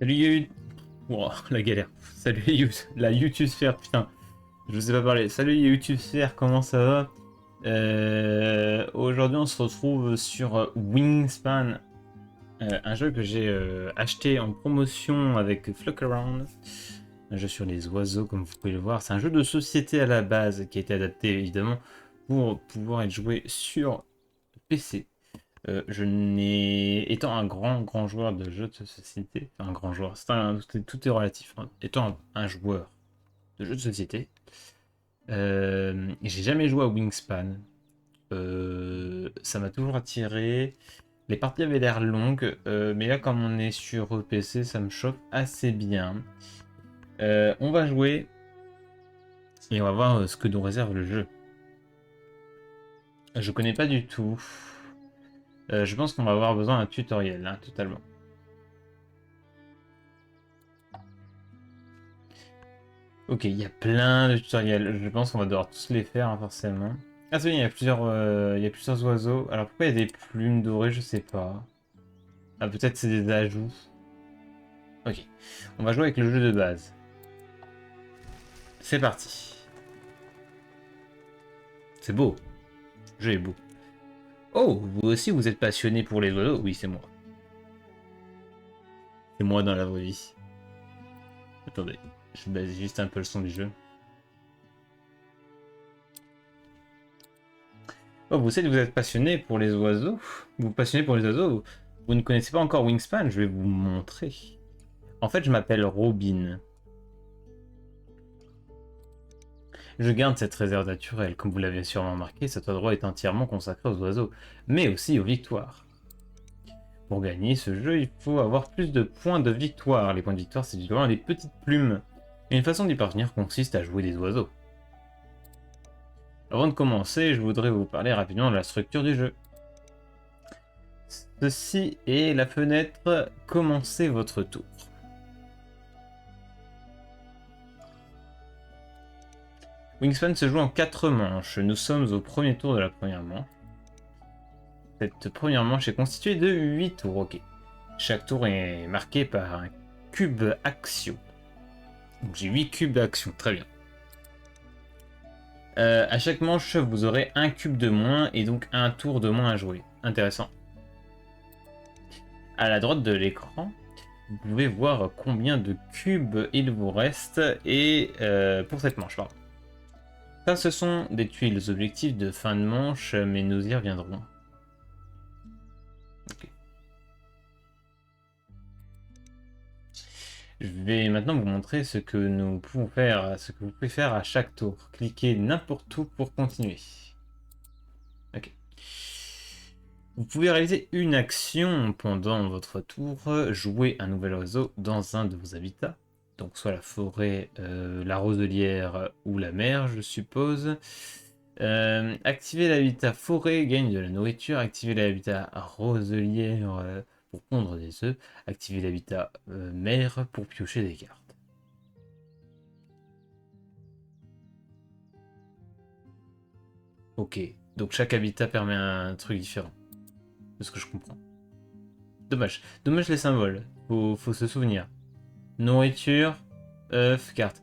Salut Wow, la galère. Salut la YouTube sphère, putain. Je sais pas parler. Salut YouTube sphère, comment ça va? Aujourd'hui on se retrouve sur Wingspan, un jeu que j'ai acheté en promotion avec Flockaround. Un jeu sur les oiseaux comme vous pouvez le voir. C'est un jeu de société à la base qui a été adapté évidemment pour pouvoir être joué sur PC. Je n'ai, étant un grand joueur de jeux de société, enfin un grand joueur, tout est relatif, hein. Étant un joueur de jeux de société, j'ai jamais joué à Wingspan. Ça m'a toujours attiré. Les parties avaient l'air longues, mais là, comme on est sur PC, ça me chauffe assez bien. On va jouer et on va voir ce que nous réserve le jeu. Je connais pas du tout. Je pense qu'on va avoir besoin d'un tutoriel, hein, totalement. Ok, il y a plein de tutoriels. Je pense qu'on va devoir tous les faire, hein, forcément. Ah, c'est bien, il y a plusieurs oiseaux. Alors pourquoi il y a des plumes dorées, je sais pas. Ah, peut-être c'est des ajouts. Ok, on va jouer avec le jeu de base. C'est parti. C'est beau. Le jeu est beau. Oh, vous aussi vous êtes passionné pour les oiseaux? Oui, c'est moi. C'est moi dans la vraie vie. Attendez, je baisse juste un peu le son du jeu. Oh, vous savez que vous êtes passionné pour les oiseaux? Vous passionnez pour les oiseaux? Vous ne connaissez pas encore Wingspan? Je vais vous montrer. En fait, je m'appelle Robin. Je garde cette réserve naturelle. Comme vous l'avez sûrement remarqué, cet endroit est entièrement consacré aux oiseaux, mais aussi aux victoires. Pour gagner ce jeu, il faut avoir plus de points de victoire. Les points de victoire, c'est justement des petites plumes. Et une façon d'y parvenir consiste à jouer des oiseaux. Avant de commencer, je voudrais vous parler rapidement de la structure du jeu. Ceci est la fenêtre Commencez votre tour. Wingspan se joue en 4 manches. Nous sommes au premier tour de la première manche. Cette première manche est constituée de 8 tours. Ok. Chaque tour est marqué par un cube action. Donc j'ai 8 cubes d'action. Très bien. À chaque manche, vous aurez un cube de moins et donc un tour de moins à jouer. Intéressant. À la droite de l'écran, vous pouvez voir combien de cubes il vous reste et pour cette manche, pardon. Ça, ce sont des tuiles objectifs de fin de manche, mais nous y reviendrons. Okay. Je vais maintenant vous montrer ce que nous pouvons faire, ce que vous pouvez faire à chaque tour. Cliquez n'importe où pour continuer. Ok. Vous pouvez réaliser une action pendant votre tour, jouer un nouvel oiseau dans un de vos habitats. Donc soit la forêt, la roselière ou la mer, je suppose. Activer l'habitat forêt, gagne de la nourriture. Activer l'habitat roselière pour pondre des œufs. Activer l'habitat mer pour piocher des cartes. Ok, donc chaque habitat permet un truc différent, de ce que je comprends. Dommage, dommage les symboles, faut se souvenir. Nourriture, œuf, carte.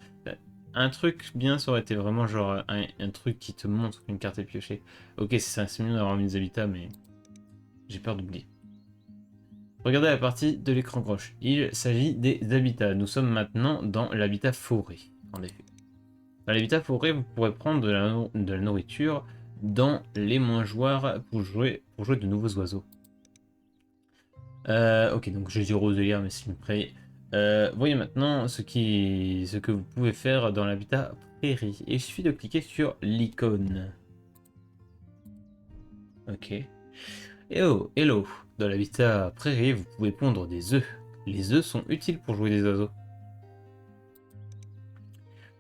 Un truc bien, ça aurait été vraiment genre un truc qui te montre qu'une carte est piochée. Ok, c'est mieux d'avoir mis des habitats, mais j'ai peur d'oublier. Regardez la partie de l'écran gauche. Il s'agit des habitats. Nous sommes maintenant dans l'habitat forêt, en effet. Dans l'habitat forêt, vous pourrez prendre de la nourriture dans les mangeoires pour jouer de nouveaux oiseaux. Ok, donc je dis roselière, mais c'est une prairie. Voyez maintenant ce que vous pouvez faire dans l'habitat prairie. Il suffit de cliquer sur l'icône. Ok. Hello, hello. Dans l'habitat prairie, vous pouvez pondre des œufs. Les œufs sont utiles pour jouer des oiseaux.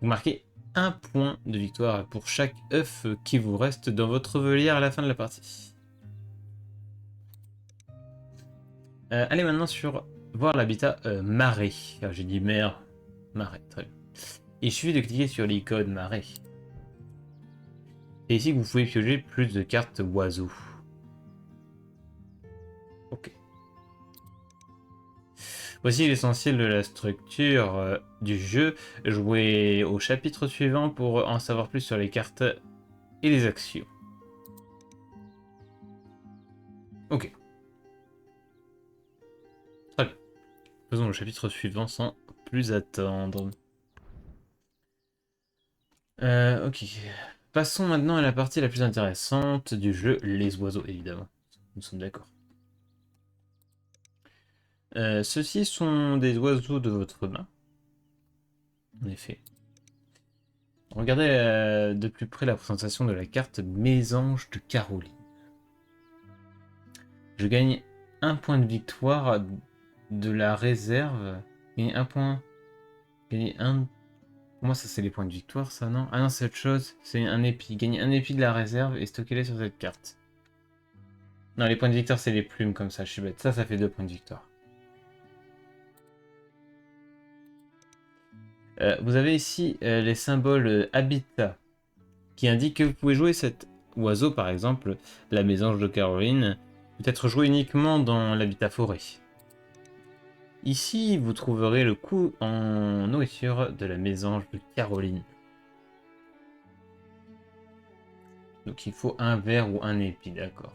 Vous marquez un point de victoire pour chaque œuf qui vous reste dans votre volière à la fin de la partie. Allez maintenant sur voir l'habitat marais. J'ai dit mer, marais, très bien. Il suffit de cliquer sur l'icône marais. Et ici, vous pouvez piocher plus de cartes oiseaux. Ok. Voici l'essentiel de la structure du jeu. Jouez au chapitre suivant pour en savoir plus sur les cartes et les actions. Ok. Très bien. Faisons le chapitre suivant sans plus attendre. Ok. Passons maintenant à la partie la plus intéressante du jeu, les oiseaux, évidemment. Nous sommes d'accord. Ceux-ci sont des oiseaux de votre main. En effet. Regardez de plus près la présentation de la carte Mésange de Caroline. Je gagne un point de victoire de la réserve. Et un point. Gagner un. Pour moi, ça c'est les points de victoire, ça, non? Ah non, c'est autre chose. C'est un épi. Gagner un épi de la réserve et stocker-les sur cette carte. Non, les points de victoire, c'est les plumes comme ça, je suis bête. Ça fait 2 points de victoire. Vous avez ici les symboles habitat qui indiquent que vous pouvez jouer cet oiseau, par exemple, la mésange de Caroline, peut être joué uniquement dans l'habitat forêt. Ici, vous trouverez le coût en nourriture de la mésange de Caroline. Donc il faut un verre ou un épi, d'accord.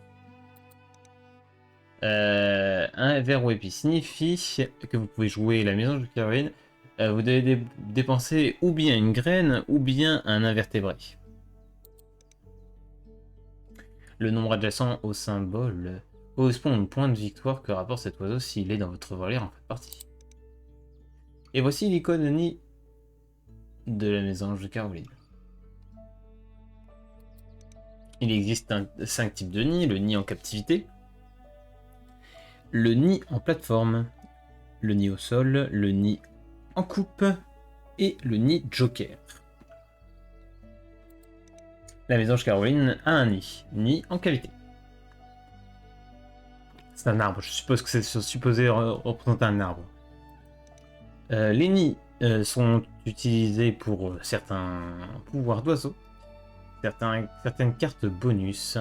Un verre ou épi signifie que vous pouvez jouer la mésange de Caroline. Vous devez dépenser ou bien une graine ou bien un invertébré. Le nombre adjacent au symbole correspond au point de victoire que rapporte cet oiseau s'il est dans votre volière en fait partie. Et voici l'icône nid de la mésange de Caroline. Il existe 5 types de nids, le nid en captivité, le nid en plateforme, le nid au sol, le nid en coupe et le nid joker. La mésange Caroline a un nid en cavité. C'est un arbre, je suppose que c'est supposé représenter un arbre. Les nids sont utilisés pour certains pouvoirs d'oiseaux, certaines cartes bonus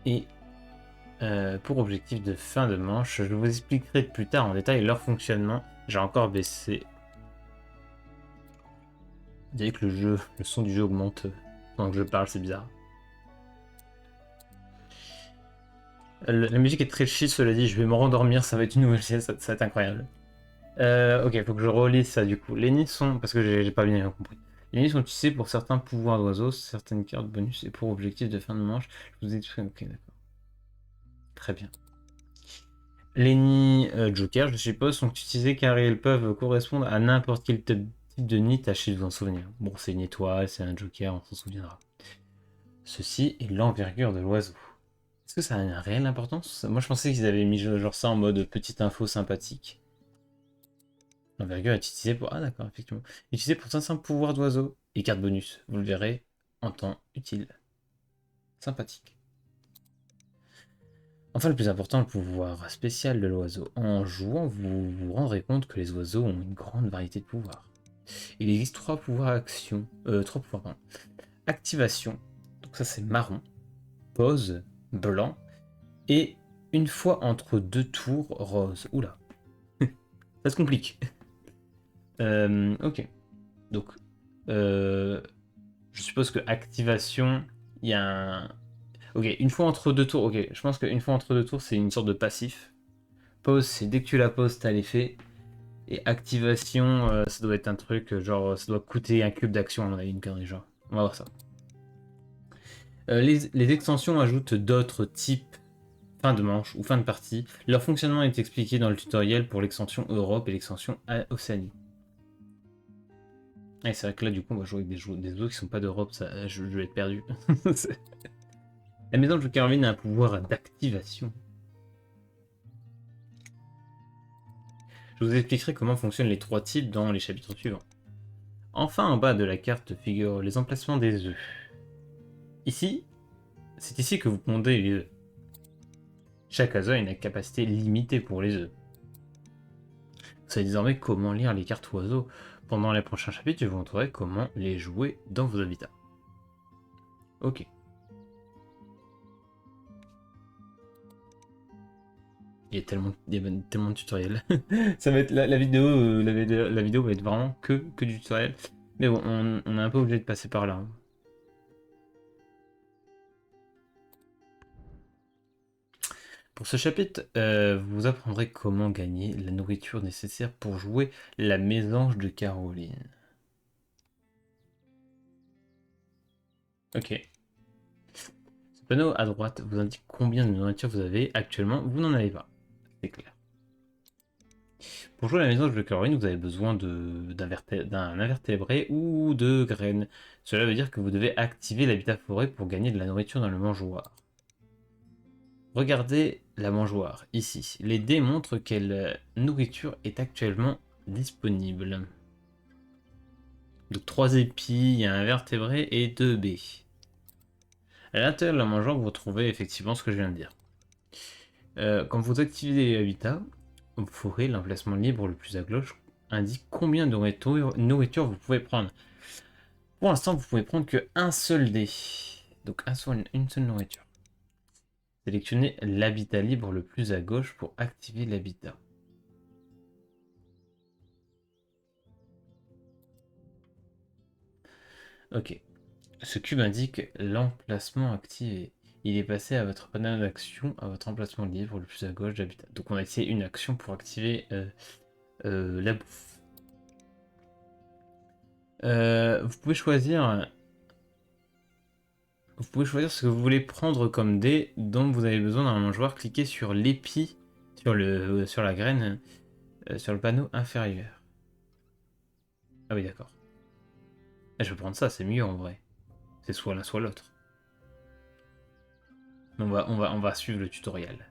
et pour objectif de fin de manche. Je vous expliquerai plus tard en détail leur fonctionnement. J'ai encore baissé. Vous voyez que le son du jeu augmente pendant que je parle, c'est bizarre. La musique est très chill, cela dit, je vais me rendormir, ça va être une nouvelle scène, ça va être incroyable. Ok, faut que je relise ça du coup. Les nids sont, parce que j'ai pas bien compris. Les nids sont utilisés pour certains pouvoirs d'oiseaux, certaines cartes bonus et pour objectif de fin de manche. Je vous explique. Ok, d'accord. Très bien. Les nids Joker, je suppose, sont utilisés car ils peuvent correspondre à n'importe quel type de nid, tâchez de vous en souvenir. Bon, c'est une étoile, c'est un Joker, on s'en souviendra. Ceci est l'envergure de l'oiseau. Est-ce que ça a une réelle importance? Moi, je pensais qu'ils avaient mis genre ça en mode petite info sympathique. L'envergure est utilisée pour... Ah d'accord, effectivement. Utilisée pour 500 pouvoirs d'oiseau et carte bonus. Vous le verrez en temps utile. Sympathique. Enfin, le plus important, le pouvoir spécial de l'oiseau. En jouant, vous vous rendrez compte que les oiseaux ont une grande variété de pouvoirs. Il existe 3 pouvoirs action. 3 pouvoirs, pardon. Activation. Donc ça, c'est marron. Pause, blanc. Et une fois entre 2 tours, rose. Oula. Ça se complique. Ok. Donc, je suppose que activation, il y a un... Ok, une fois entre 2 tours, ok, je pense qu'une fois entre 2 tours, c'est une sorte de passif. Pause, c'est dès que tu la poses, t'as l'effet. Et activation, ça doit être un truc, genre, ça doit coûter un cube d'action, on a une connerie, genre. On va voir ça. Les extensions ajoutent d'autres types fin de manche ou fin de partie. Leur fonctionnement est expliqué dans le tutoriel pour l'extension Europe et l'extension Océanie. Et c'est vrai que là, du coup, on va jouer avec des oiseaux qui sont pas d'Europe, ça, je vais être perdu. La mésange de Caroline a un pouvoir d'activation. Je vous expliquerai comment fonctionnent les 3 types dans les chapitres suivants. Enfin, en bas de la carte figurent les emplacements des œufs. Ici, c'est ici que vous pondez les œufs. Chaque oiseau a une capacité limitée pour les œufs. Vous savez désormais comment lire les cartes oiseaux. Pendant les prochains chapitres, je vous montrerai comment les jouer dans vos habitats. Ok. il y a tellement de tutoriels. Ça va être la vidéo, la vidéo va être vraiment que du tutoriel. Mais bon, on est un peu obligé de passer par là, hein. Pour ce chapitre, vous apprendrez comment gagner la nourriture nécessaire pour jouer la mésange de Caroline. Ok. Ce panneau à droite vous indique combien de nourriture vous avez. Actuellement, vous n'en avez pas. C'est clair. Pour jouer à la mésange de Caroline, vous avez besoin d'un invertébré ou de graines. Cela veut dire que vous devez activer l'habitat forêt pour gagner de la nourriture dans le mangeoire. Regardez la mangeoire, ici. Les dés montrent quelle nourriture est actuellement disponible. Donc 3 épis, il y a un vertébré et 2 baies. À l'intérieur de la mangeoire, vous retrouvez effectivement ce que je viens de dire. Quand vous activez l'habitat, forêt, l'emplacement libre le plus à gauche indique combien de nourriture vous pouvez prendre. Pour l'instant, vous pouvez prendre qu'un seul dé. Donc une seule nourriture. Sélectionnez l'habitat libre le plus à gauche pour activer l'habitat. Ok. Ce cube indique l'emplacement activé. Il est passé à votre panneau d'action, à votre emplacement libre le plus à gauche d'habitat. Donc on a essayé une action pour activer la bouffe. Vous pouvez choisir. Vous pouvez choisir ce que vous voulez prendre comme dé dont vous avez besoin dans un mangeoire. Cliquez sur l'épi, sur la graine, sur le panneau inférieur. Ah oui, d'accord. Je vais prendre ça, c'est mieux en vrai. C'est soit l'un soit l'autre. On va suivre le tutoriel.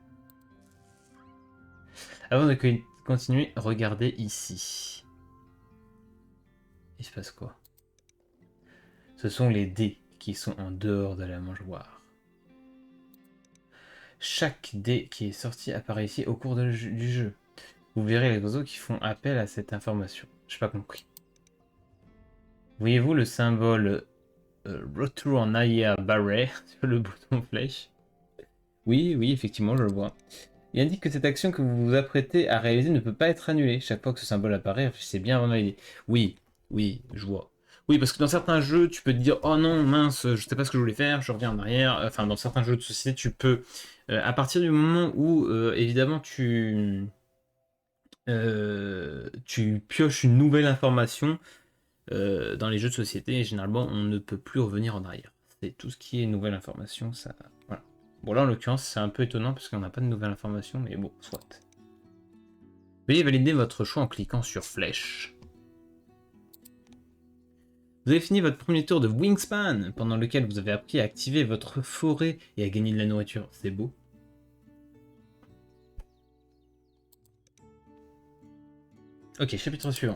Avant de continuer, regardez ici. Il se passe quoi? Ce sont les dés qui sont en dehors de la mangeoire. Chaque dé qui est sorti apparaît ici au cours du jeu. Vous verrez les oiseaux qui font appel à cette information. Je n'ai pas compris. Voyez-vous le symbole Retour en Aya Barret sur le bouton flèche? Oui, oui, effectivement, je le vois. Il indique que cette action que vous vous apprêtez à réaliser ne peut pas être annulée. Chaque fois que ce symbole apparaît, réfléchissez bien avant d'aller. Oui, oui, je vois. Oui, parce que dans certains jeux, tu peux te dire, oh non, mince, je sais pas ce que je voulais faire, je reviens en arrière. Enfin, dans certains jeux de société, tu peux, à partir du moment où, évidemment, tu pioches une nouvelle information dans les jeux de société, et généralement, on ne peut plus revenir en arrière. C'est tout ce qui est nouvelle information, ça. Voilà. Bon, là, en l'occurrence, c'est un peu étonnant parce qu'on n'a pas de nouvelle information, mais bon, soit. Veuillez valider votre choix en cliquant sur flèche. Vous avez fini votre premier tour de Wingspan, pendant lequel vous avez appris à activer votre forêt et à gagner de la nourriture. C'est beau. Ok, chapitre suivant.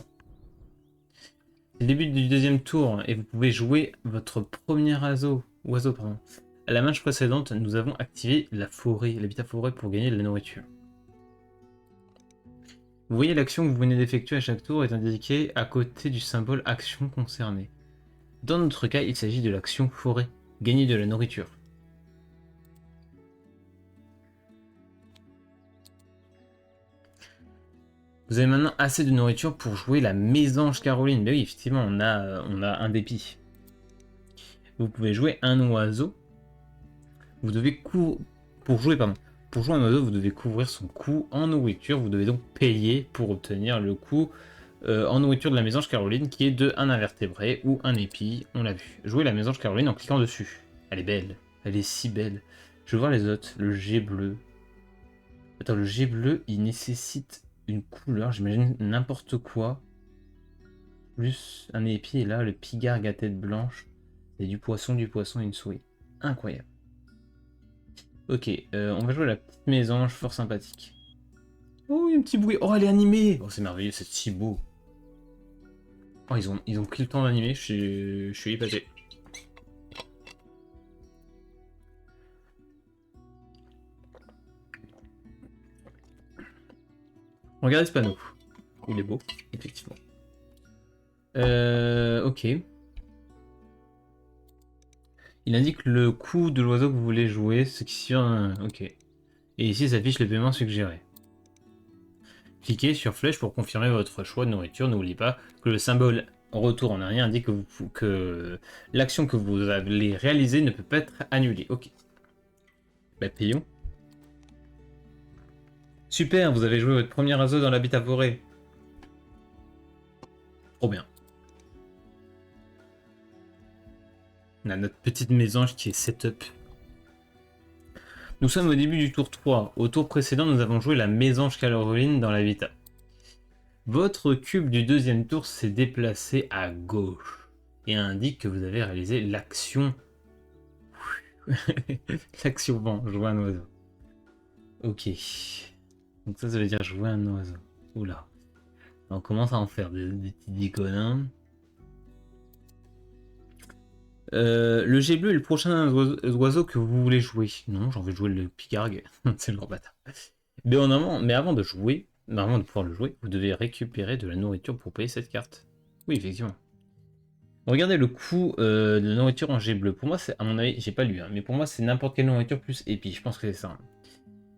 C'est le début du deuxième tour et vous pouvez jouer votre premier oiseau. Pardon. À la manche précédente, nous avons activé la forêt, l'habitat forêt pour gagner de la nourriture. Vous voyez l'action que vous venez d'effectuer à chaque tour est indiquée à côté du symbole action concernée. Dans notre cas, il s'agit de l'action forêt, gagner de la nourriture. Vous avez maintenant assez de nourriture pour jouer la mésange Caroline. Mais oui, effectivement, on a un dépit. Vous pouvez jouer un oiseau. Vous devez pour jouer un oiseau, vous devez couvrir son coût en nourriture. Vous devez donc payer pour obtenir le coût en nourriture de la mésange Caroline, qui est de un invertébré ou un épi. On l'a vu. Jouer la mésange Caroline en cliquant dessus. Elle est belle. Elle est si belle. Je veux voir les autres. Le jet bleu. Attends, le jet bleu, il nécessite une couleur, j'imagine n'importe quoi. Plus un épi, et là, le pigargue à tête blanche. Et du poisson et une souris. Incroyable. Ok, on va jouer à la petite mésange, fort sympathique. Oh, il y a un petit bruit. Oh, elle est animée. Oh, c'est merveilleux, c'est si beau. Oh, ils ont pris le temps d'animer, je suis épaté. Regardez ce panneau. Il est beau, effectivement. Ok. Il indique le coût de l'oiseau que vous voulez jouer, ce qui sur un... Ok. Et ici s'affiche le paiement suggéré. Cliquez sur flèche pour confirmer votre choix de nourriture. N'oubliez pas que le symbole retour en arrière indique que l'action que vous allez réaliser ne peut pas être annulée. Ok. Bah payons. Super, vous avez joué votre premier oiseau dans l'habitat forêt. Trop bien. On a notre petite mésange qui est setup. Nous sommes au début du tour 3. Au tour précédent, nous avons joué la mésange Caroline dans l'habitat. Votre cube du deuxième tour s'est déplacé à gauche et indique que vous avez réalisé l'action. L'action vent, jouer un oiseau. Ok. Donc ça veut dire jouer un oiseau. Oula. On commence à en faire des petits iconins. Le jet bleu est le prochain oiseau que vous voulez jouer. Non, j'ai envie de jouer le pigargue. C'est le gros bâtard. Mais avant de jouer, avant de pouvoir le jouer, vous devez récupérer de la nourriture pour payer cette carte. Oui, effectivement. Regardez le coût de la nourriture en jet bleu. Pour moi, c'est, à mon avis, j'ai pas lu, hein, mais pour moi, c'est n'importe quelle nourriture plus épi. Je pense que c'est ça. Hein.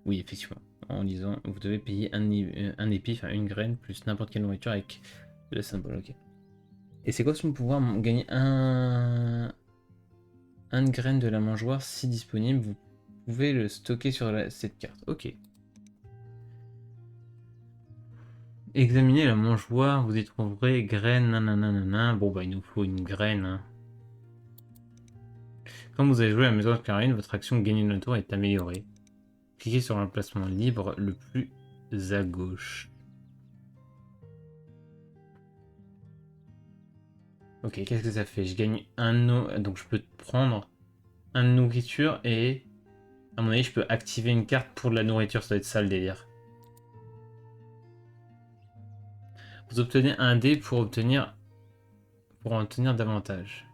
Oui, effectivement. En lisant, vous devez payer un épi, enfin une graine, plus n'importe quelle nourriture avec le symbole. Ok. Et c'est quoi son pouvoir? Gagner une graine de la mangeoire si disponible. Vous pouvez le stocker sur cette carte. Ok. Examinez la mangeoire, vous y trouverez graines, nanana. Bon bah il nous faut une graine. Hein. Quand vous avez joué à la maison de Caroline, votre action gagner le tour est améliorée. Cliquez sur l'emplacement libre le plus à gauche. Ok, qu'est-ce que ça fait? Je gagne un eau, donc je peux prendre un de nourriture et à mon avis je peux activer une carte pour de la nourriture, ça doit être ça le délire. Vous obtenez un dé pour en obtenir davantage.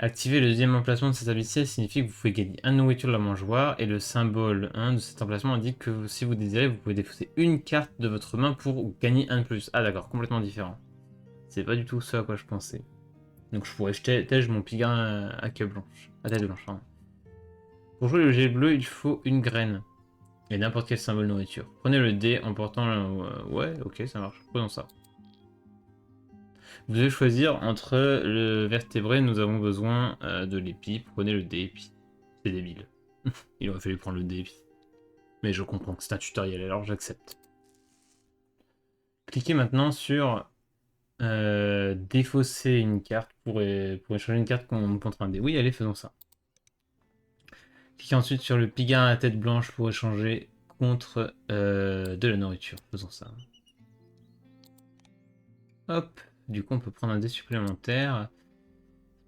Activer le deuxième emplacement de cet habitat signifie que vous pouvez gagner un nourriture de la mangeoire et le symbole 1 de cet emplacement indique que si vous désirez, vous pouvez défausser une carte de votre main pour gagner un de plus. Ah d'accord, complètement différent. C'est pas du tout ce à quoi je pensais. Donc je pourrais jeter mon pigarin à queue blanche. À tête blanche, pardon. Pour jouer le jet bleu, il faut une graine. Et n'importe quel symbole nourriture. Prenez le dé en portant ouais, ok, ça marche. Prenons ça. Vous devez choisir entre le vertébré, nous avons besoin de l'épi. Prenez le dé, puis c'est débile. Il aurait fallu prendre le dé. Mais je comprends que c'est un tutoriel, alors j'accepte. Cliquez maintenant sur défausser une carte pour échanger une carte contre un dé. Oui, allez, faisons ça. Cliquez ensuite sur le pigarin à tête blanche pour échanger contre de la nourriture. Faisons ça. Hop, du coup on peut prendre un dé supplémentaire.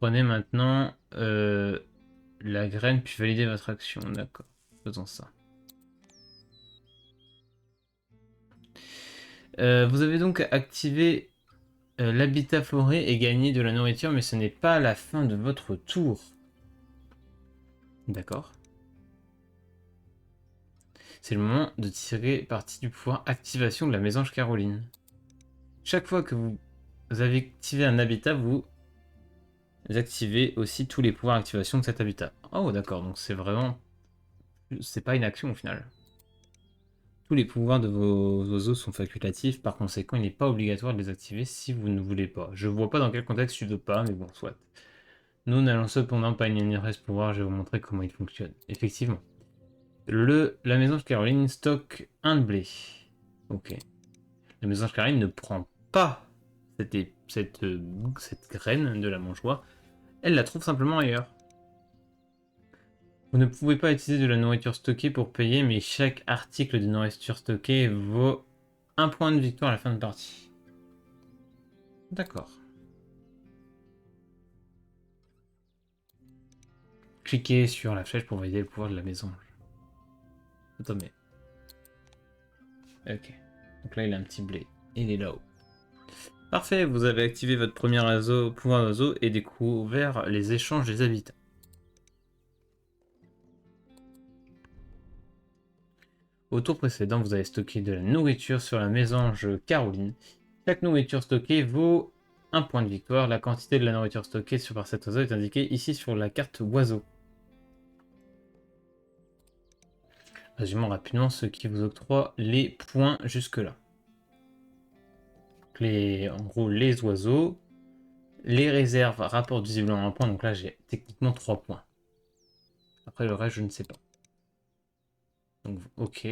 Prenez maintenant la graine puis validez votre action. D'accord, faisons ça. Vous avez donc activé l'habitat forêt et gagné de la nourriture, mais ce n'est pas la fin de votre tour. D'accord. C'est le moment de tirer parti du pouvoir activation de la mésange Caroline. Chaque fois que vous avez activé un habitat, vous activez aussi tous les pouvoirs d'activation de cet habitat. Oh d'accord, donc c'est vraiment... C'est pas une action au final. Tous les pouvoirs de vos oiseaux sont facultatifs, par conséquent il n'est pas obligatoire de les activer si vous ne voulez pas. Je vois pas dans quel contexte tu veux pas, mais bon, soit. Nous n'allons cependant pas ignorer ce pouvoir, je vais vous montrer comment il fonctionne. Effectivement. La mésange Caroline stocke un de blé. Ok. La mésange Caroline ne prend pas cette graine de la mangeoire, elle la trouve simplement ailleurs. Vous ne pouvez pas utiliser de la nourriture stockée pour payer, mais chaque article de nourriture stockée vaut un point de victoire à la fin de partie. D'accord. Cliquez sur la flèche pour valider le pouvoir de la mésange. Attends, mais... Ok. Donc là, il a un petit blé. Il est là-haut. Parfait, vous avez activé votre premier pouvoir d'oiseau et découvert les échanges des habitats. Au tour précédent, vous avez stocké de la nourriture sur la mésange Caroline. Chaque nourriture stockée vaut un point de victoire. La quantité de la nourriture stockée par cet oiseau est indiquée ici sur la carte oiseau. Résumons rapidement ce qui vous octroie les points jusque-là. En gros, les oiseaux, les réserves rapportent visiblement un point, donc là j'ai techniquement 3 points. Après le reste, je ne sais pas. Donc, ok.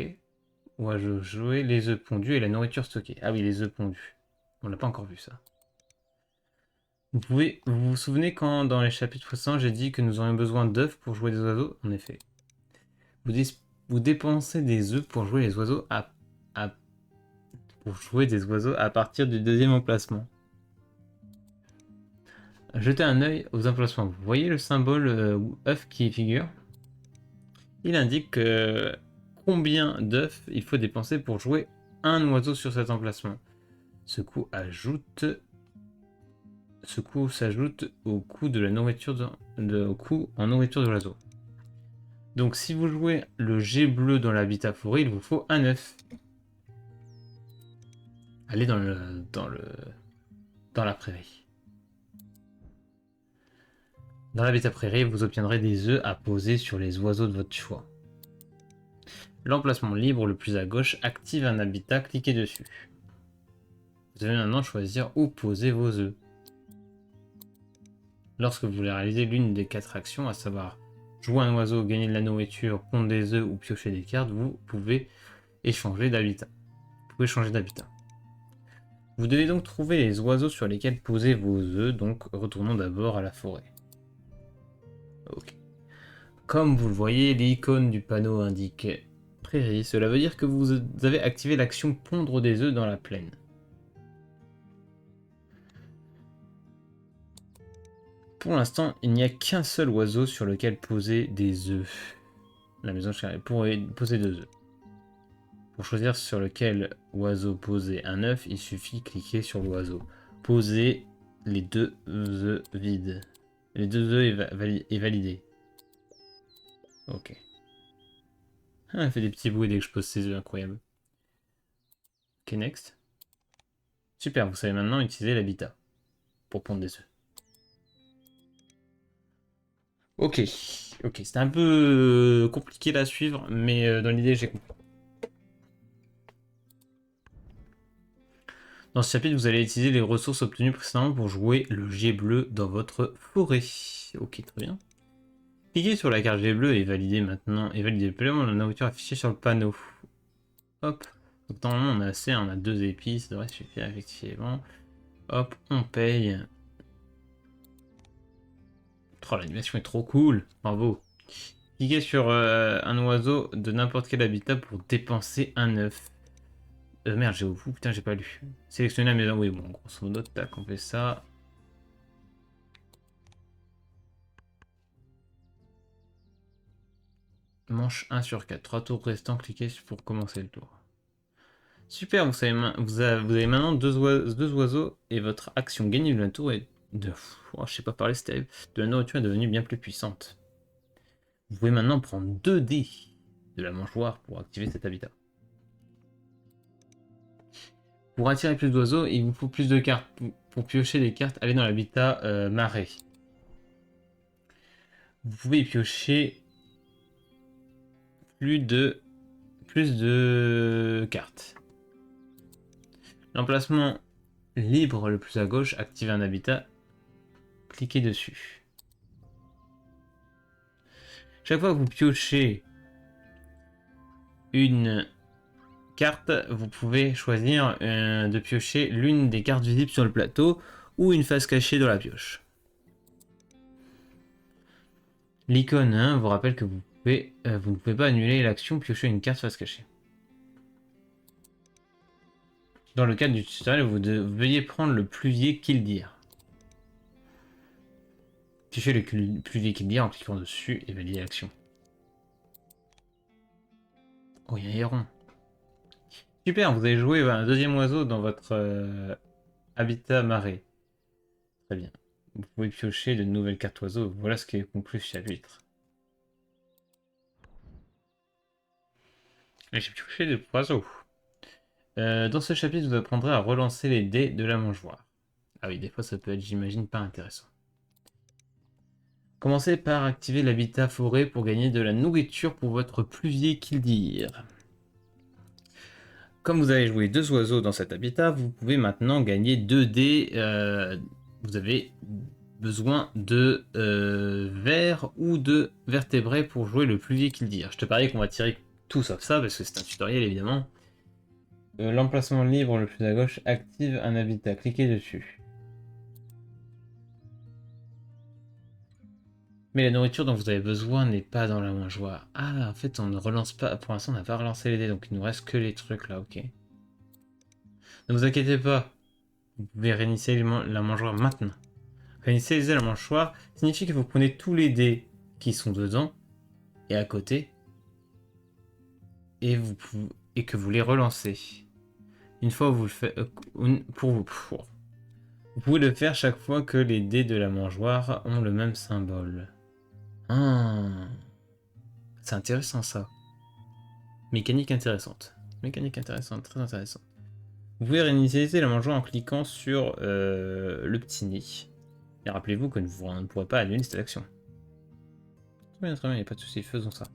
On va jouer les œufs pondus et la nourriture stockée. Ah oui, les œufs pondus. On n'a pas encore vu ça. Vous souvenez quand dans les chapitres précédents j'ai dit que nous aurions besoin d'œufs pour jouer des oiseaux? En effet. Vous dépensez des œufs pour jouer les oiseaux pour jouer des oiseaux à partir du deuxième emplacement. Jetez un œil aux emplacements. Vous voyez le symbole œuf qui y figure? Il indique combien d'œufs il faut dépenser pour jouer un oiseau sur cet emplacement. Ce coût s'ajoute au coût de la nourriture au coût en nourriture de l'oiseau. Donc si vous jouez le jet bleu dans l'habitat forêt, il vous faut un œuf. Allez dans la prairie. Dans l'habitat prairie, vous obtiendrez des œufs à poser sur les oiseaux de votre choix. L'emplacement libre le plus à gauche active un habitat, cliquez dessus. Vous allez maintenant choisir où poser vos œufs. Lorsque vous voulez réaliser l'une des 4 actions, à savoir jouer un oiseau, gagner de la nourriture, pondre des œufs ou piocher des cartes, vous pouvez changer d'habitat. Vous devez donc trouver les oiseaux sur lesquels poser vos œufs, donc retournons d'abord à la forêt. Ok. Comme vous le voyez, l'icône du panneau indique prairie, cela veut dire que vous avez activé l'action pondre des œufs dans la plaine. Pour l'instant, il n'y a qu'un seul oiseau sur lequel poser des œufs. La maison pour poser 2 œufs. Pour choisir sur lequel oiseau poser un œuf, il suffit de cliquer sur l'oiseau. Poser les 2 œufs vides. Les 2 œufs est validé. Ok. Ah, elle fait des petits bruits dès que je pose ses œufs, incroyable. Ok, next. Super, vous savez maintenant utiliser l'habitat pour pondre des œufs. Ok, c'était un peu compliqué à suivre, mais dans l'idée, j'ai compris. Dans ce chapitre, vous allez utiliser les ressources obtenues précédemment pour jouer le jet bleu dans votre forêt. Ok, très bien. Cliquez sur la carte jet bleu et validez maintenant, et validez pleinement la nourriture affichée sur le panneau. Hop. Donc normalement on a assez, on a 2 épices, ça devrait suffire effectivement. Hop, on paye. Oh, l'animation est trop cool, bravo. Cliquez sur un oiseau de n'importe quel habitat pour dépenser un œuf. Merde, j'ai au bout, putain, j'ai pas lu. Sélectionnez la maison, oui, bon, grosso modo, tac, on fait ça. Manche 1 sur 4. 3 tours restants, cliquez pour commencer le tour. Super, vous avez maintenant 2 oiseaux et votre action gagner de la tour est de... Oh, je sais pas parler, c'est terrible. De la nourriture est devenue bien plus puissante. Vous pouvez maintenant prendre 2 dés de la mangeoire pour activer cet habitat. Pour attirer plus d'oiseaux, il vous faut plus de cartes. Pour piocher des cartes, allez dans l'habitat marais. Vous pouvez y piocher plus de cartes. L'emplacement libre le plus à gauche active un habitat. Cliquez dessus. Chaque fois que vous piochez une carte, vous pouvez choisir de piocher l'une des cartes visibles sur le plateau ou une face cachée dans la pioche. L'icône vous rappelle que vous ne pouvez pas annuler l'action piocher une carte face cachée. Dans le cadre du tutoriel, vous devriez prendre le pluvier Killdeer. Piochez le pluvier Killdeer en cliquant dessus et valider l'action. Oh, il y a un héron. Super, vous avez joué un deuxième oiseau dans votre habitat marais. Très bien. Vous pouvez piocher de nouvelles cartes oiseaux. Voilà ce qui est conclu ce chapitre. Et j'ai pioché des oiseaux. Dans ce chapitre, vous apprendrez à relancer les dés de la mangeoire. Ah oui, des fois ça peut être, j'imagine, pas intéressant. Commencez par activer l'habitat forêt pour gagner de la nourriture pour votre pluvier Kildir. Comme vous avez joué 2 oiseaux dans cet habitat, vous pouvez maintenant gagner 2 dés. Vous avez besoin de vers ou de vertébrés pour jouer le pluvier Kildir. Je te parie qu'on va tirer tout sauf ça parce que c'est un tutoriel évidemment. L'emplacement libre le plus à gauche active un habitat. Cliquez dessus. Mais la nourriture dont vous avez besoin n'est pas dans la mangeoire. Ah, en fait, on ne relance pas. Pour l'instant, on n'a pas relancé les dés, donc il nous reste que les trucs là, ok. Ne vous inquiétez pas, vous pouvez réinitialiser la mangeoire maintenant. Réinitialiser la mangeoire signifie que vous prenez tous les dés qui sont dedans et à côté et que vous les relancez. Une fois que vous le faites, vous pouvez le faire chaque fois que les dés de la mangeoire ont le même symbole. Ah, c'est intéressant ça. Mécanique intéressante. Mécanique intéressante, très intéressante. Vous pouvez réinitialiser la mangeoire en cliquant sur le petit nid. Et rappelez-vous que vous ne pourrez pas annuler cette action. Très bien, il n'y a pas de souci, faisons ça.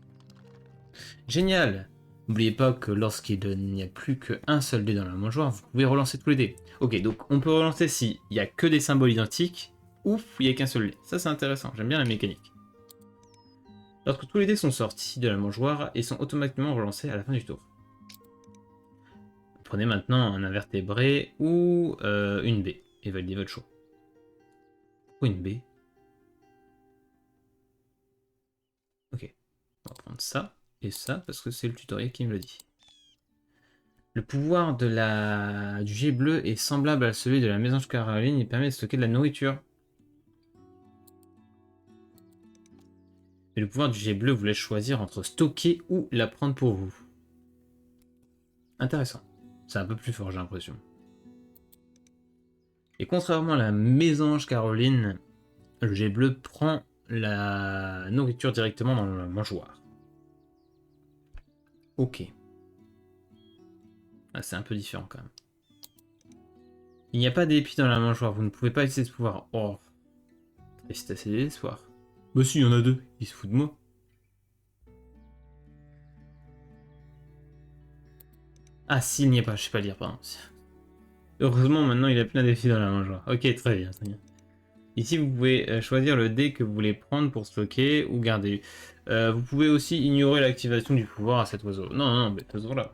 Génial! N'oubliez pas que lorsqu'il n'y a plus qu'un seul dé dans la mangeoire, vous pouvez relancer tous les dés. Ok, donc on peut relancer s'il n'y a que des symboles identiques, ou il n'y a qu'un seul dé. Ça c'est intéressant, j'aime bien la mécanique. Lorsque tous les dés sont sortis de la mangeoire, ils sont automatiquement relancés à la fin du tour. Prenez maintenant un invertébré ou une baie, et validez votre choix. Ou une baie. Ok, on va prendre ça et ça, parce que c'est le tutoriel qui me le dit. Le pouvoir du jet bleu est semblable à celui de la mésange Caroline, il permet de stocker de la nourriture. Et le pouvoir du jet bleu vous laisse choisir entre stocker ou la prendre pour vous. Intéressant. C'est un peu plus fort, j'ai l'impression. Et contrairement à la mésange Caroline, le jet bleu prend la nourriture directement dans la mangeoire. Ok. Ah, c'est un peu différent quand même. Il n'y a pas d'épis dans la mangeoire, vous ne pouvez pas utiliser ce pouvoir. Oh. Tristesse et désespoir. Bah si, il y en a 2, il se fout de moi. Ah, s'il n'y a pas, je sais pas lire, pardon. Heureusement, maintenant, il a plein d'effets dans la mangeoire. Ok, très bien, très bien. Ici, vous pouvez choisir le dé que vous voulez prendre pour stocker ou garder. Vous pouvez aussi ignorer l'activation du pouvoir à cet oiseau. Non, non, mais cet oiseau-là.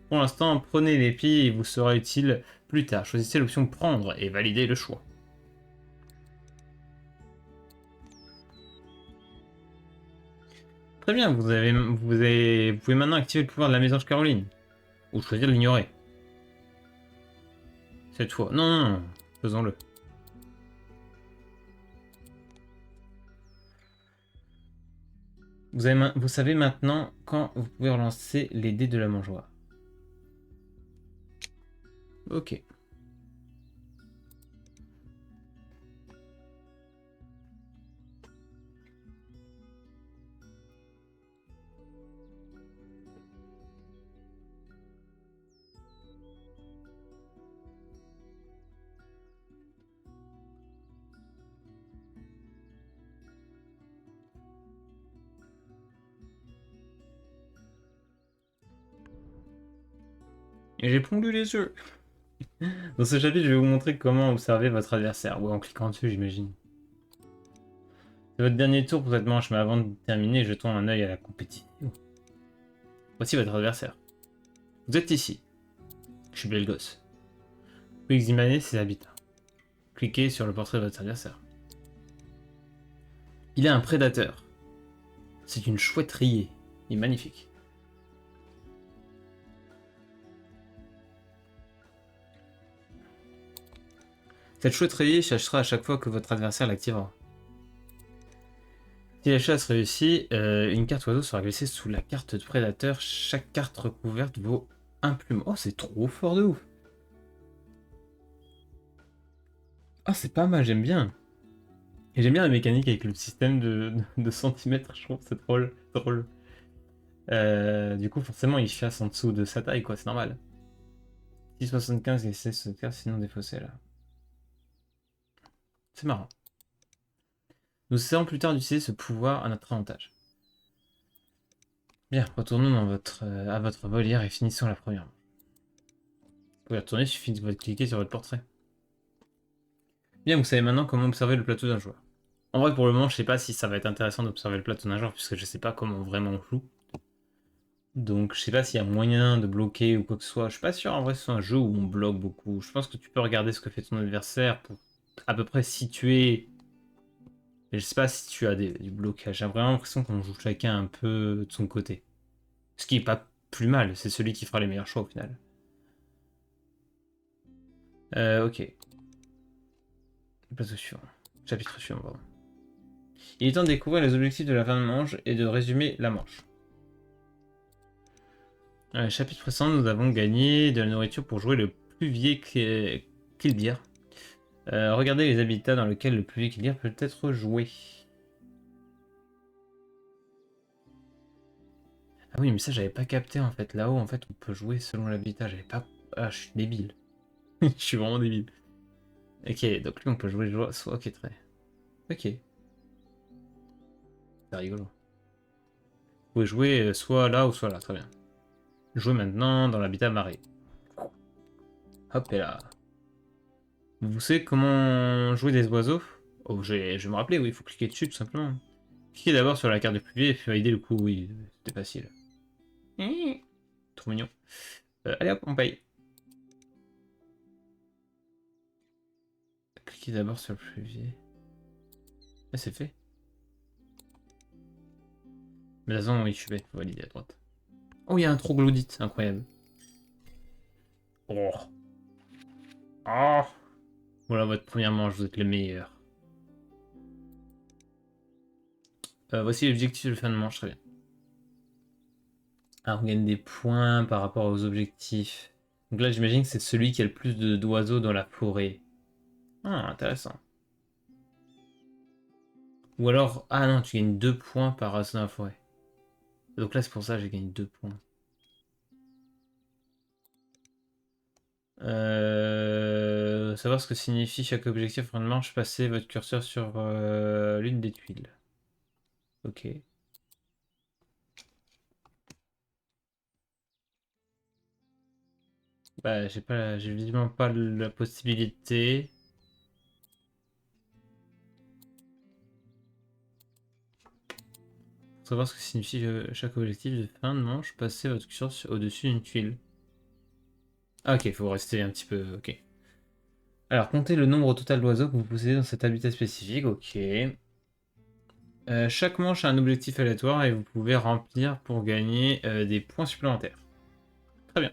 Pour l'instant, prenez l'épi et il vous sera utile plus tard. Choisissez l'option prendre et validez le choix. Très bien, vous pouvez maintenant activer le pouvoir de la mésange Caroline. Ou choisir de l'ignorer. Cette fois. Non, non, non, faisons-le. Vous savez maintenant quand vous pouvez relancer les dés de la mangeoire. Ok. Et j'ai pondu les yeux. Dans ce chapitre, je vais vous montrer comment observer votre adversaire. Ouais, en cliquant dessus, j'imagine. C'est votre dernier tour pour cette manche, mais avant de terminer, jetons un œil à la compétition. Voici votre adversaire. Vous êtes ici. Je suis Belgos. Vous pouvez examiner ses habitats. Cliquez sur le portrait de votre adversaire. Il est un prédateur. C'est une chouette rayée. Il est magnifique. Cette chouette rayée chassera à chaque fois que votre adversaire l'activera. Si la chasse réussit, une carte oiseau sera glissée sous la carte de prédateur. Chaque carte recouverte vaut un plume. Oh, c'est trop fort de ouf. Ah, c'est pas mal, j'aime bien. Et j'aime bien la mécanique avec le système de centimètres, je trouve, c'est drôle. Drôle. Du coup, forcément, il chasse en dessous de sa taille, quoi, c'est normal. 6,75 et 16,75, sinon défaussé, là. C'est marrant. Nous essaierons plus tard d'utiliser ce pouvoir à notre avantage. Bien, retournons à votre volière et finissons la première manche. Vous pouvez retourner, il suffit de cliquer sur votre portrait. Bien, vous savez maintenant comment observer le plateau d'un joueur. En vrai, pour le moment, je sais pas si ça va être intéressant d'observer le plateau d'un joueur, puisque je sais pas comment vraiment on joue. Donc, je sais pas s'il y a moyen de bloquer ou quoi que ce soit. Je suis pas sûr, en vrai, c'est un jeu où on bloque beaucoup. Je pense que tu peux regarder ce que fait ton adversaire pour à peu près situer. Mais je sais pas si tu as du blocage. J'ai vraiment l'impression qu'on joue chacun un peu de son côté. Ce qui est pas plus mal, c'est celui qui fera les meilleurs choix au final. Ok. Plateau suivant. Chapitre suivant, pardon. Il est temps de découvrir les objectifs de la fin de manche et de résumer la manche. Chapitre précédent, nous avons gagné de la nourriture pour jouer le pluvier Kilbir. Regardez les habitats dans lesquels le pluvier Kilbir peut être joué. Ah oui, mais ça j'avais pas capté en fait. Là-haut, en fait, on peut jouer selon l'habitat. J'avais pas. Ah, je suis débile. Je suis vraiment débile. Ok, donc lui, on peut jouer soit. Ok, très. Ok. C'est rigolo. Vous pouvez jouer soit là ou soit là, très bien. Jouer maintenant dans l'habitat marée. Hop et là. Vous savez comment jouer des oiseaux? Oh, je vais me rappeler, oui, il faut cliquer dessus tout simplement. Cliquez d'abord sur la carte de pluvier et puis valider le coup, oui, c'était facile. Trop mignon. Allez hop, on paye. Cliquez d'abord sur le pluvier. Ah, c'est fait. Mais la zone, oui, je suis bête, faut valider à droite. Oh, il y a un troglodyte, incroyable. Oh. Oh. Voilà votre première manche, vous êtes le meilleur. Voici l'objectif de fin de manche, très bien. Ah, on gagne des points par rapport aux objectifs. Donc là, j'imagine que c'est celui qui a le plus d'oiseaux dans la forêt. Ah, intéressant. Ou alors, ah non, tu gagnes 2 points par oiseau dans la forêt. Donc là, c'est pour ça que j'ai gagné 2 points. Savoir ce que signifie chaque objectif en fin de manche, passez votre curseur sur l'une des tuiles. Ok. Bah, j'ai visiblement pas la possibilité. Pour savoir ce que signifie chaque objectif de fin de manche, passez votre curseur au-dessus d'une tuile. Ah, ok, faut rester un petit peu. Ok. Alors, comptez le nombre total d'oiseaux que vous possédez dans cet habitat spécifique. Ok. Chaque manche a un objectif aléatoire et vous pouvez remplir pour gagner des points supplémentaires. Très bien.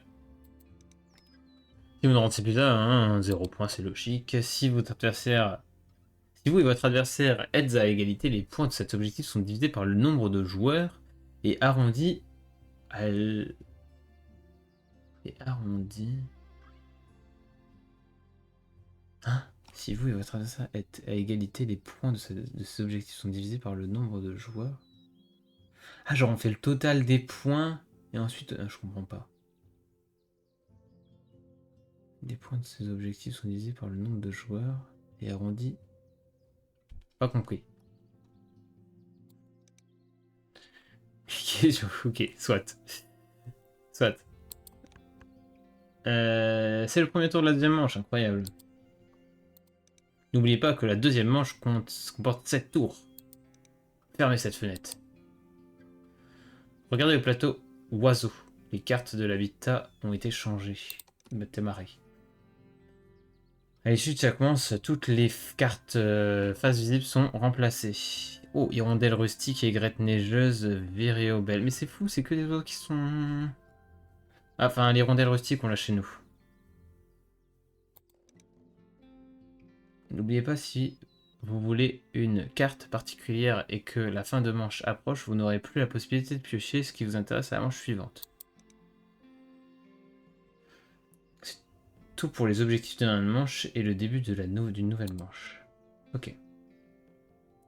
Si vous ne rentrez plus tard, 0 points, c'est logique. Si vous et votre adversaire êtes à égalité, les points de cet objectif sont divisés par le nombre de joueurs et arrondis à et arrondis. Hein? Si vous et votre adversaire êtes à égalité, les points de ces objectifs sont divisés par le nombre de joueurs. Ah, genre on fait le total des points et ensuite. Je comprends pas. Les points de ces objectifs sont divisés par le nombre de joueurs et arrondis. Pas compris. Ok, soit. Soit. C'est le premier tour de la deuxième manche, incroyable. N'oubliez pas que la deuxième manche comporte 7 tours. Fermez cette fenêtre. Regardez le plateau oiseau. Les cartes de l'habitat ont été changées. Thémaré. À l'issue de chaque manche, toutes les cartes faces visibles sont remplacées. Oh, hirondelle rustique, aigrette neigeuse, viréobelle. Mais c'est fou, c'est que des oiseaux qui sont... Ah, enfin, les hirondelles rustiques, on l'a chez nous. N'oubliez pas, si vous voulez une carte particulière et que la fin de manche approche, vous n'aurez plus la possibilité de piocher ce qui vous intéresse à la manche suivante. C'est tout pour les objectifs de la manche et le début de d'une nouvelle manche. Ok.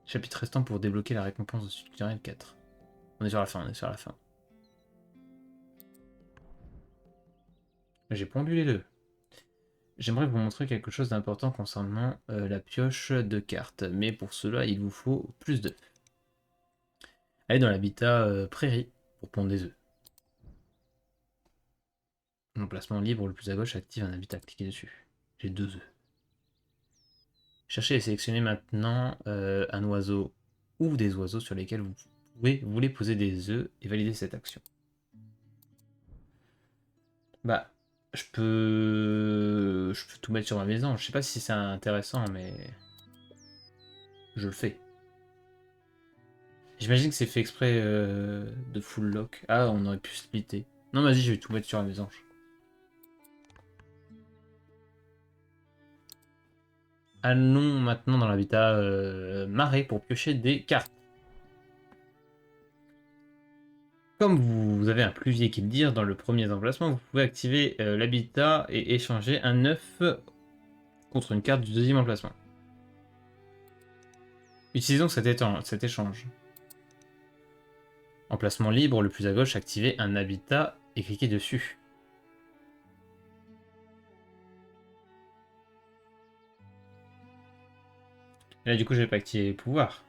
Chapitre restant pour débloquer la récompense de tutoriel 4. On est sur la fin, on est sur la fin. J'ai pondu les deux. j'aimerais vous montrer quelque chose d'important concernant la pioche de cartes. Mais pour cela, il vous faut plus d'œufs. Allez dans l'habitat prairie pour pondre des œufs. Emplacement libre le plus à gauche active un habitat. Cliquez dessus. J'ai 2 œufs. Cherchez et sélectionnez maintenant un oiseau ou des oiseaux sur lesquels vous voulez poser des œufs et valider cette action. Bah, je peux tout mettre sur ma maison. Je sais pas si c'est intéressant, mais je le fais. J'imagine que c'est fait exprès de full lock. Ah, on aurait pu splitter. Non, vas-y, je vais tout mettre sur la maison. Allons maintenant dans l'habitat marais pour piocher des cartes. Comme vous avez un plus vieil dire dans le premier emplacement, vous pouvez activer l'habitat et échanger un œuf contre une carte du deuxième emplacement. Utilisons cet échange. Emplacement libre, le plus à gauche, activez un habitat et cliquez dessus. Et là, du coup, je vais pas activer les pouvoirs.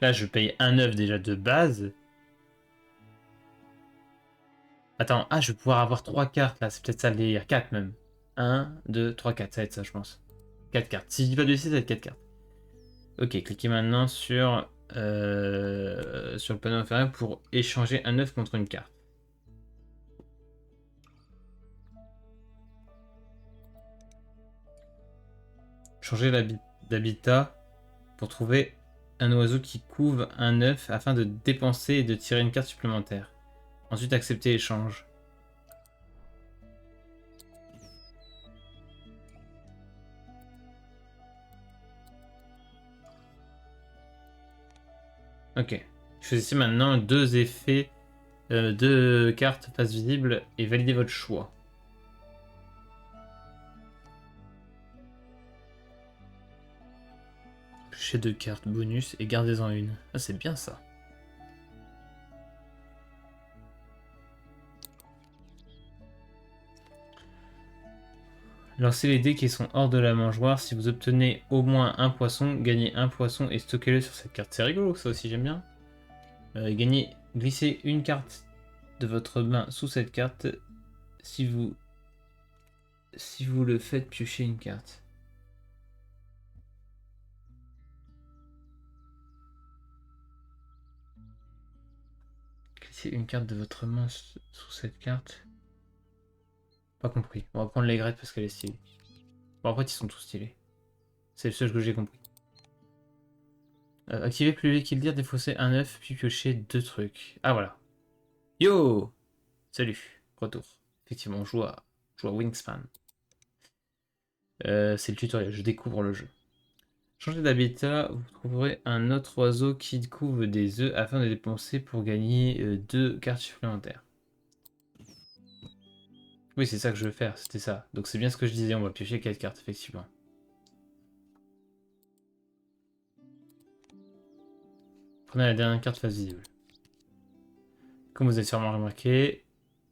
Là, je paye un œuf déjà de base. Attends, je vais pouvoir avoir 3 cartes là, c'est peut-être ça le délire. 4 même. 1, 2, 3, 4, ça va être ça, je pense. 4 cartes. Si je dis pas de 6, ça va être 4 cartes. Ok, cliquez maintenant sur le panneau inférieur pour échanger un œuf contre une carte. Changer d'habitat pour trouver un oiseau qui couve un œuf afin de dépenser et de tirer une carte supplémentaire. Ensuite, accepter l'échange. Ok. Choisissez maintenant 2 effets, 2 cartes face visible et validez votre choix. Piocher 2 cartes bonus et gardez-en une. Ah, c'est bien ça. Lancez les dés qui sont hors de la mangeoire. Si vous obtenez au moins un poisson, gagnez un poisson et stockez-le sur cette carte. C'est rigolo, ça aussi, j'aime bien. Glissez une carte de votre main sous cette carte si vous le faites piocher une carte. Glissez une carte de votre main sous cette carte. Pas compris. On va prendre l'aigrette parce qu'elle est stylée. Bon, en fait, ils sont tous stylés. C'est le seul que j'ai compris. Activez plus vite qu'il dire, défausser un œuf, puis piocher 2 trucs. Ah, voilà. Yo! Salut, retour. Effectivement, on joue à Wingspan. C'est le tutoriel, je découvre le jeu. Changez d'habitat, vous trouverez un autre oiseau qui couve des œufs afin de dépenser pour gagner 2 cartes supplémentaires. Oui, c'est ça que je veux faire, c'était ça. Donc c'est bien ce que je disais, on va piocher 4 cartes, effectivement. Prenez la dernière carte face visible. Comme vous avez sûrement remarqué,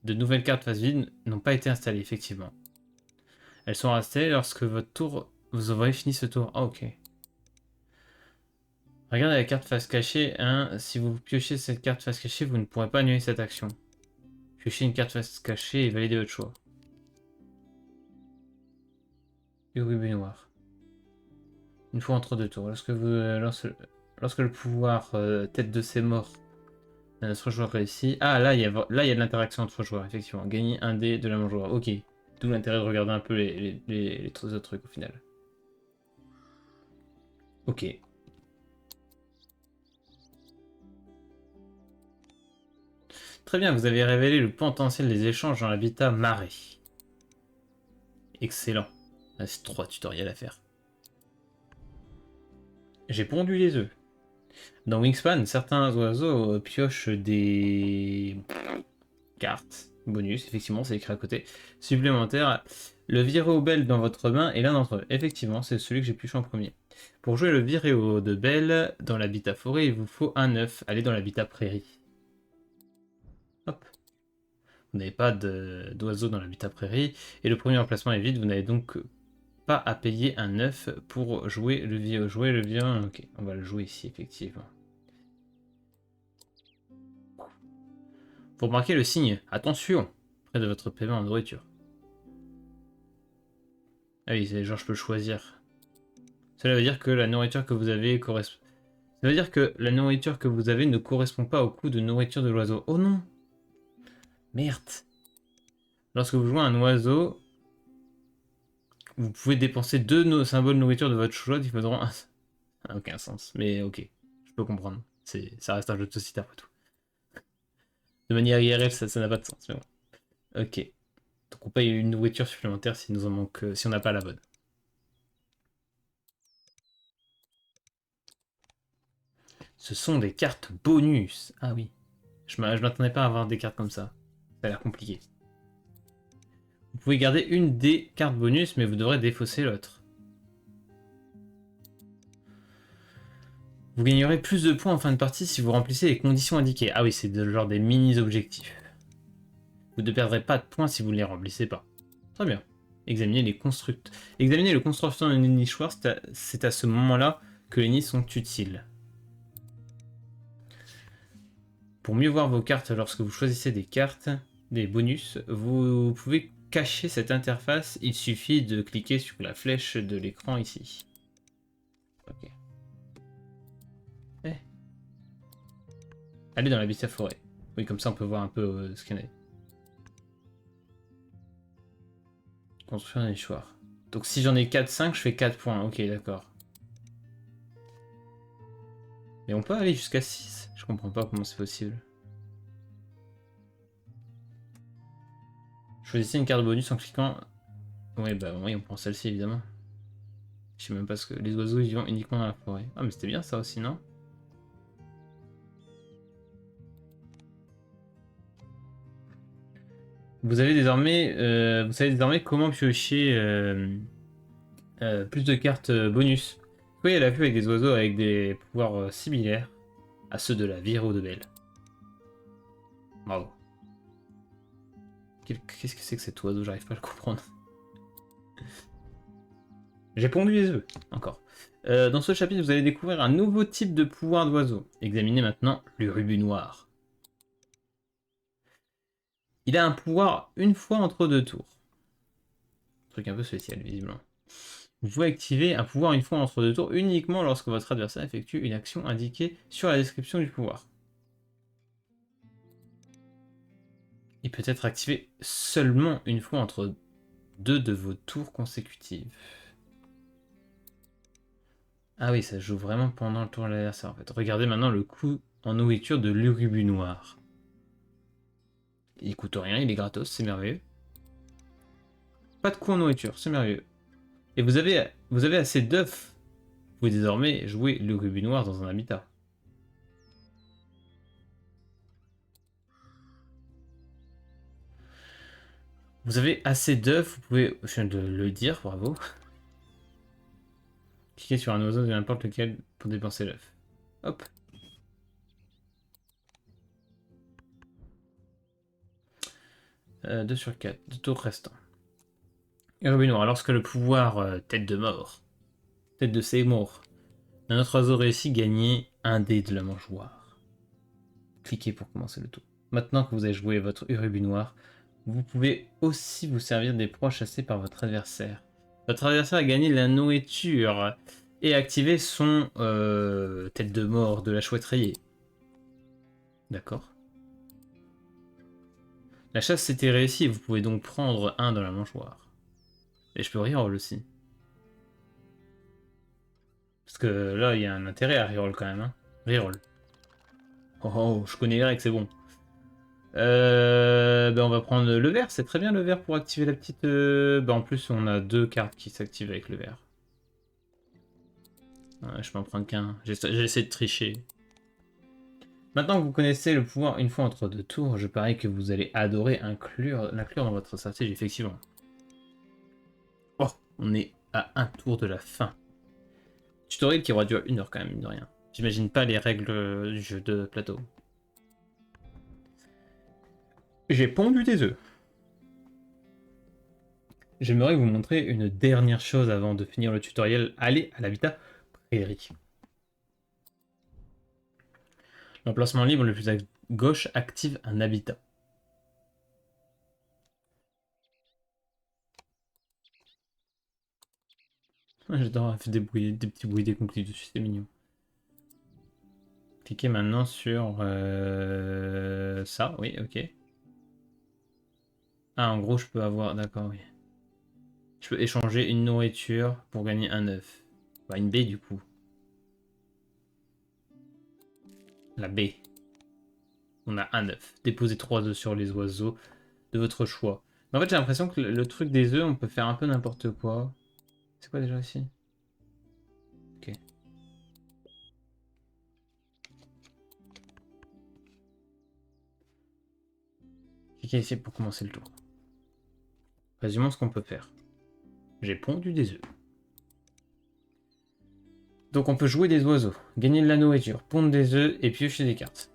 de nouvelles cartes face vide n'ont pas été installées, effectivement. Elles sont installées lorsque votre tour, vous aurez fini ce tour. Ah, ok. Regardez la carte face cachée. Hein. Si vous piochez cette carte face cachée, vous ne pourrez pas annuler cette action. Piochez une carte face cachée et validez votre choix. Uri baignoire. Une fois entre 2 tours. Lorsque le pouvoir tête de ses morts d'un autre joueur réussit. Ah, là, il y a de l'interaction entre joueurs, effectivement. Gagner un dé de la main joueur. Ok. D'où l'intérêt de regarder un peu les autres trucs au final. Ok. Très bien, vous avez révélé le potentiel des échanges dans l'habitat marais. Excellent. Il reste 3 tutoriels à faire. J'ai pondu les œufs. Dans Wingspan, certains oiseaux piochent des cartes bonus, effectivement, c'est écrit à côté, supplémentaires. Le viréo belle dans votre main est l'un d'entre eux. Effectivement, c'est celui que j'ai pioché en premier. Pour jouer le viréo de belle dans l'habitat forêt, il vous faut un œuf. Allez dans l'habitat prairie. Hop. Vous n'avez pas d'oiseaux dans l'habitat prairie. Et le premier emplacement est vide, vous n'avez donc pas à payer un œuf pour jouer le vieux. Jouer le vieux, ok, on va le jouer ici, effectivement. Vous remarquez le signe « Attention !» près de votre paiement en nourriture. Ah oui, genre je peux choisir. Cela veut dire que la nourriture que vous avez correspond... Ça veut dire que la nourriture que vous avez ne correspond pas au coût de nourriture de l'oiseau. Oh non! Merde! Lorsque vous jouez un oiseau, vous pouvez dépenser deux symboles nourriture de votre choix, il faudra... Ça n'a aucun sens, mais ok, je peux comprendre. Ça reste un jeu de société après tout. De manière IRL, ça n'a pas de sens, mais bon. Ok. Donc on paye une nourriture supplémentaire si nous en manque, si on n'a pas la bonne. Ce sont des cartes bonus. Ah oui. Je m'attendais pas à avoir des cartes comme ça. Ça a l'air compliqué. Vous pouvez garder une des cartes bonus, mais vous devrez défausser l'autre. Vous gagnerez plus de points en fin de partie si vous remplissez les conditions indiquées. Ah oui, c'est genre des mini-objectifs. Vous ne perdrez pas de points si vous ne les remplissez pas. Très bien. Examinez les constructeurs. Examiner le constructeur de nichoirs, c'est à ce moment-là que les nids sont utiles. Pour mieux voir vos cartes lorsque vous choisissez des cartes, des bonus, vous pouvez cacher cette interface. Il suffit de cliquer sur la flèche de l'écran ici. Ok. Eh. Allez dans l'habitat forêt. Oui, comme ça on peut voir un peu ce qu'il y en a. Construire un échoir. Donc si j'en ai 4-5, je fais 4 points. Ok, d'accord. Mais on peut aller jusqu'à 6. Je comprends pas comment c'est possible. Choisissez une carte bonus en cliquant... Oui, bah oui, on prend celle-ci évidemment. Je sais même pas ce que... Les oiseaux vivant uniquement dans la forêt. Ah mais c'était bien ça aussi, non? Vous savez désormais comment piocher plus de cartes bonus. Oui, elle a vu avec des oiseaux avec des pouvoirs similaires à ceux de la Viro de Belle. Bravo. Qu'est-ce que c'est que cet oiseau? J'arrive pas à le comprendre. J'ai pondu les œufs, encore. Dans ce chapitre, vous allez découvrir un nouveau type de pouvoir d'oiseau. Examinez maintenant le rubus noir. Il a un pouvoir une fois entre deux tours. Truc un peu spécial, visiblement. Vous pouvez activer un pouvoir une fois entre deux tours uniquement lorsque votre adversaire effectue une action indiquée sur la description du pouvoir. Il peut être activé seulement une fois entre deux de vos tours consécutives. Ah oui, ça joue vraiment pendant le tour de l'adversaire en fait. Regardez maintenant le coût en nourriture de l'urubu noir. Il coûte rien, il est gratos, c'est merveilleux. Pas de coût en nourriture, c'est merveilleux. Et vous avez assez d'œufs. Vous pouvez désormais jouer l'urubu noir dans un habitat. Vous avez assez d'œufs, vous pouvez, je viens de le dire, bravo. Cliquez sur un oiseau de n'importe lequel pour dépenser l'œuf. Hop. Euh, 2 sur 4, 2 tours restants. Urubu noir, lorsque le pouvoir tête de mort, tête de Seymour, un autre oiseau réussit, gagnez un dé de la mangeoire. Cliquez pour commencer le tour. Maintenant que vous avez joué votre urubu noir, vous pouvez aussi vous servir des proies chassées par votre adversaire. Votre adversaire a gagné de la nourriture et activé son tête de mort de la chouette rayée. D'accord. La chasse s'était réussie et vous pouvez donc prendre un dans la mangeoire. Et je peux reroll aussi. Parce que là, il y a un intérêt à reroll quand même. Hein. Reroll. Oh, oh, je connais Eric, c'est bon. Ben on va prendre le vert, c'est très bien le vert pour activer la petite... Ben en plus, on a deux cartes qui s'activent avec le vert. Ouais, je peux en prendre qu'un. J'ai essayé de tricher. Maintenant que vous connaissez le pouvoir une fois entre deux tours, je parie que vous allez adorer l'inclure dans votre stratégie, effectivement. Oh, on est à un tour de la fin. Tutoriel qui aura duré 1 heure quand même, mine de rien. J'imagine pas les règles du jeu de plateau. J'ai pondu des œufs. J'aimerais vous montrer une dernière chose avant de finir le tutoriel. Aller à l'habitat prairie. L'emplacement libre le plus à gauche active un habitat. J'adore faire des petits bruits déconclus dessus, c'est mignon. Cliquez maintenant sur ça, oui, ok. Ah, en gros, je peux avoir, d'accord, oui. Je peux échanger une nourriture pour gagner un œuf. Bah, une baie du coup. La baie. On a un œuf. Déposez 3 œufs sur les oiseaux de votre choix. Mais en fait, j'ai l'impression que le truc des œufs, on peut faire un peu n'importe quoi. C'est quoi déjà ici? Ok. Cliquez ici pour commencer le tour. Résumons ce qu'on peut faire. J'ai pondu des œufs. Donc on peut jouer des oiseaux, gagner de la nourriture, pondre des œufs et piocher des cartes.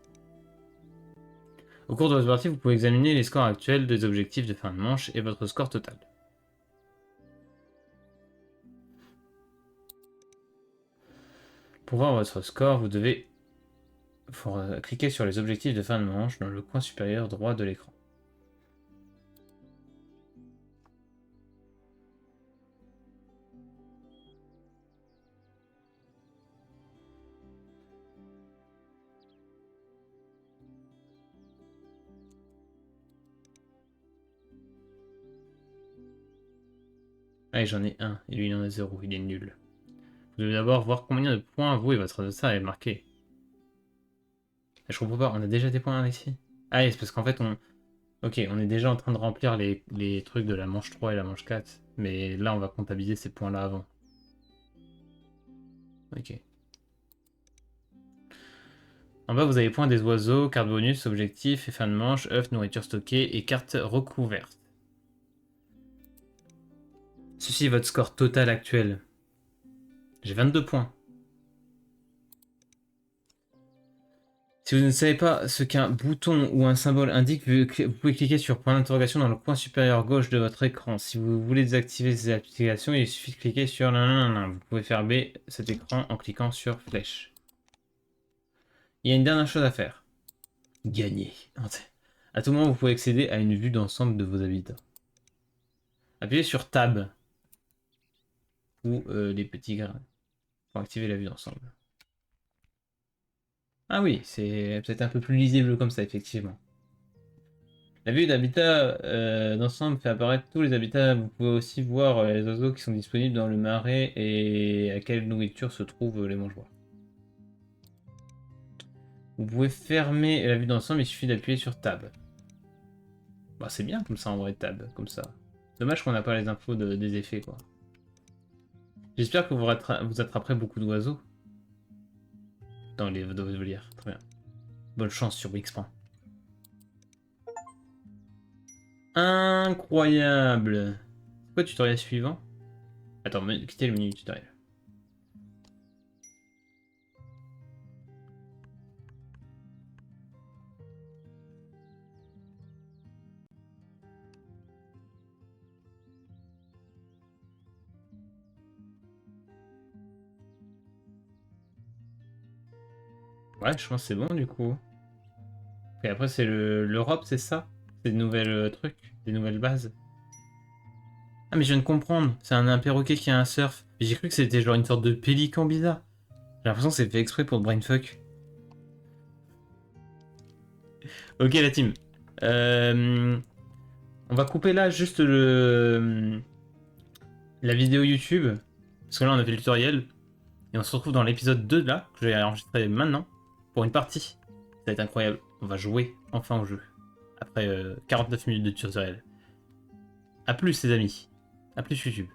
Au cours de votre partie, vous pouvez examiner les scores actuels des objectifs de fin de manche et votre score total. Pour voir votre score, vous devez cliquer sur les objectifs de fin de manche dans le coin supérieur droit de l'écran. Ah, j'en ai un, et lui il en a 0, il est nul. Vous devez d'abord voir combien de points vous et votre adversaire avez marqué. Je comprends pas, on a déjà des points ici. Ah oui, c'est parce qu'en fait on... Ok, on est déjà en train de remplir les trucs de la manche 3 et la manche 4. Mais là on va comptabiliser ces points là avant. Ok. En bas vous avez points des oiseaux, carte bonus, objectif et fin de manche, œufs, nourriture stockée et carte recouverte. Ceci est votre score total actuel. J'ai 22 points. Si vous ne savez pas ce qu'un bouton ou un symbole indique, vous pouvez cliquer sur point d'interrogation dans le coin supérieur gauche de votre écran. Si vous voulez désactiver ces applications, il suffit de cliquer sur nanana. Vous pouvez fermer cet écran en cliquant sur flèche. Il y a une dernière chose à faire. Gagner. À tout moment, vous pouvez accéder à une vue d'ensemble de vos habitats. Appuyez sur Tab ou les petits grains pour activer la vue d'ensemble. Ah oui, c'est peut-être un peu plus lisible comme ça, effectivement. La vue d'habitat d'ensemble fait apparaître tous les habitats. Vous pouvez aussi voir les oiseaux qui sont disponibles dans le marais et à quelle nourriture se trouvent les mangeoires. Vous pouvez fermer la vue d'ensemble, il suffit d'appuyer sur Tab. Bah, c'est bien comme ça en vrai, Tab, comme ça. Dommage qu'on n'a pas les infos des effets, quoi. J'espère que vous attraperez beaucoup d'oiseaux dans les volières. Très bien. Bonne chance sur Wixpan. Incroyable! C'est quoi le tutoriel suivant? Attends, quittez le menu tutoriel. Ouais, je pense que c'est bon du coup. Et après, c'est l'Europe, c'est ça? C'est des nouvelles trucs, des nouvelles bases. Ah, mais je viens de comprendre, c'est un perroquet qui a un surf. J'ai cru que c'était genre une sorte de pélican bizarre. J'ai l'impression que c'est fait exprès pour le brainfuck. Ok, la team. On va couper là juste la vidéo YouTube. Parce que là, on a fait le tutoriel. Et on se retrouve dans l'épisode 2 là, que je vais enregistrer maintenant, pour une partie. Ça va être incroyable. On va jouer enfin au jeu. Après 49 minutes de tutoriel. A plus les amis. A plus YouTube.